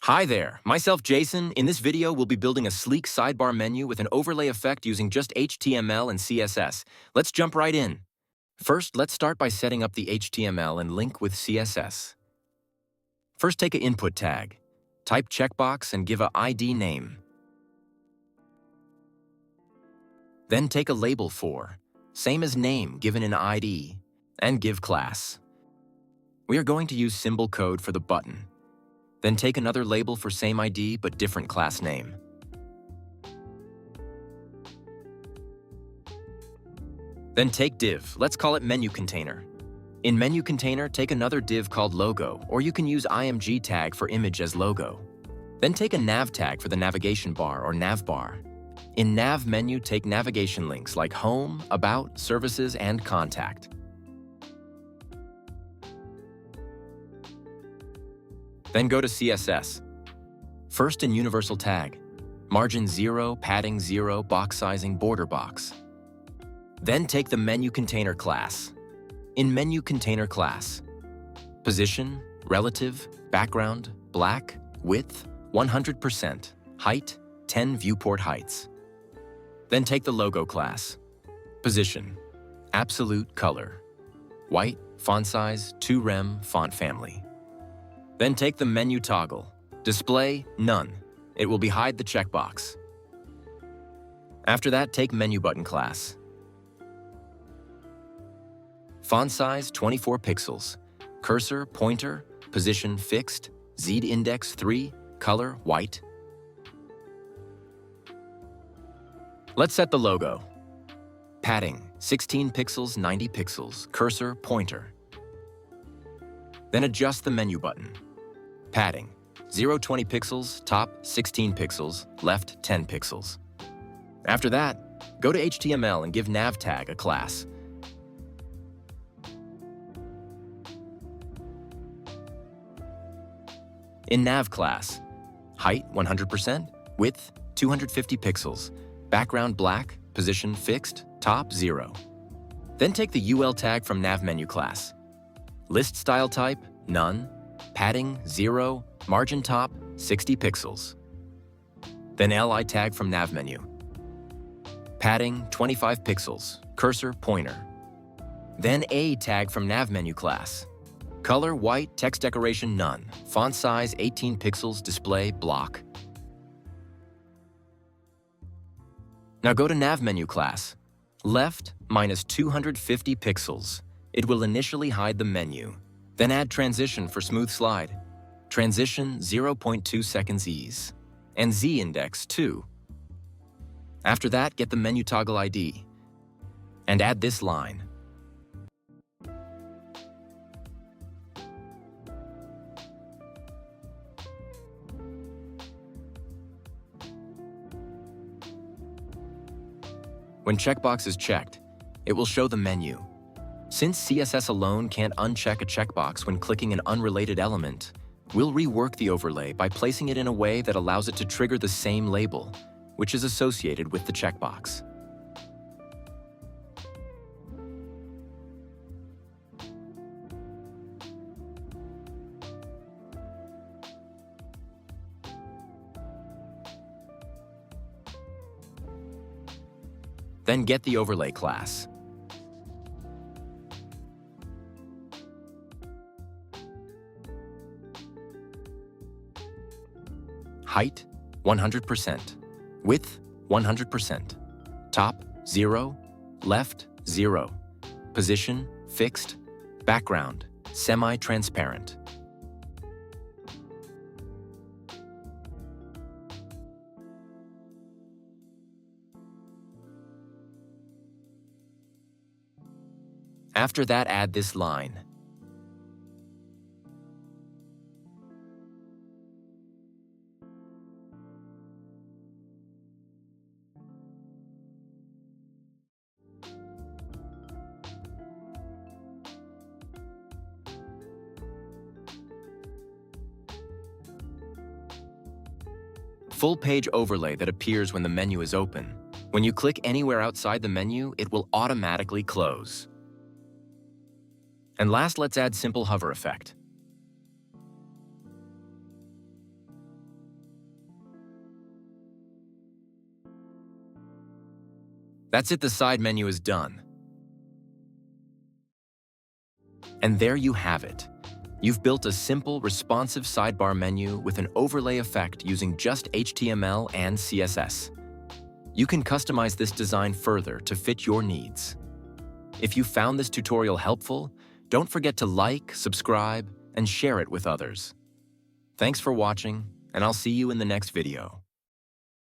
Hi there, myself Jason. In this video, we'll be building a sleek sidebar menu with an overlay effect using just HTML and CSS. Let's jump right in. First, let's start by setting up the HTML and link with CSS. First, take an input tag. Type checkbox and give a ID name. Then take a label for, same as name given in ID, and give class. We are going to use symbol code for the button. Then take another label for same ID but different class name. Then take div, let's call it menu container. In menu container, take another div called logo, or you can use img tag for image as logo. Then take a nav tag for the navigation bar or navbar. In nav menu, take navigation links like home, about, services, and contact. Then go to CSS. First in universal tag, margin 0, padding 0, box sizing, border box. Then take the menu container class. In menu container class, position, relative, background, black, width, 100%, height, 10 viewport heights. Then take the logo class. Position, absolute color, white, font size, 2 rem, font family. Then take the menu toggle. Display, none. It will be hide the checkbox. After that, take menu button class. Font size, 24 pixels. Cursor, pointer, position fixed, Z index 3, color, white. Let's set the logo. Padding, 16 pixels, 90 pixels, cursor, pointer. Then adjust the menu button. Padding, 0.20 pixels, top 16 pixels, left 10 pixels. After that, go to HTML and give nav tag a class. In nav class, height 100%, width 250 pixels, background black, position fixed, top 0. Then take the UL tag from nav menu class. List style type, none. Padding, 0, margin top, 60 pixels. Then li tag from nav menu. Padding, 25 pixels, cursor, pointer. Then a tag from nav menu class. Color, white, text decoration, none. Font size, 18 pixels, display, block. Now go to nav menu class. Left, minus 250 pixels. It will initially hide the menu. Then add transition for smooth slide. Transition 0.2 seconds ease. And Z index 2. After that, get the menu toggle ID. And add this line. When checkbox is checked, it will show the menu. Since CSS alone can't uncheck a checkbox when clicking an unrelated element, we'll rework the overlay by placing it in a way that allows it to trigger the same label, which is associated with the checkbox. Then get the overlay class. Height, 100%. Width, 100%. Top, 0. Left, 0. Position, fixed. Background, semi-transparent. After that, add this line. Full page overlay that appears when the menu is open. When you click anywhere outside the menu, it will automatically close. And last, let's add simple hover effect. That's it, the side menu is done. And there you have it. You've built a simple, responsive sidebar menu with an overlay effect using just HTML and CSS. You can customize this design further to fit your needs. If you found this tutorial helpful, don't forget to like, subscribe, and share it with others. Thanks for watching, and I'll see you in the next video.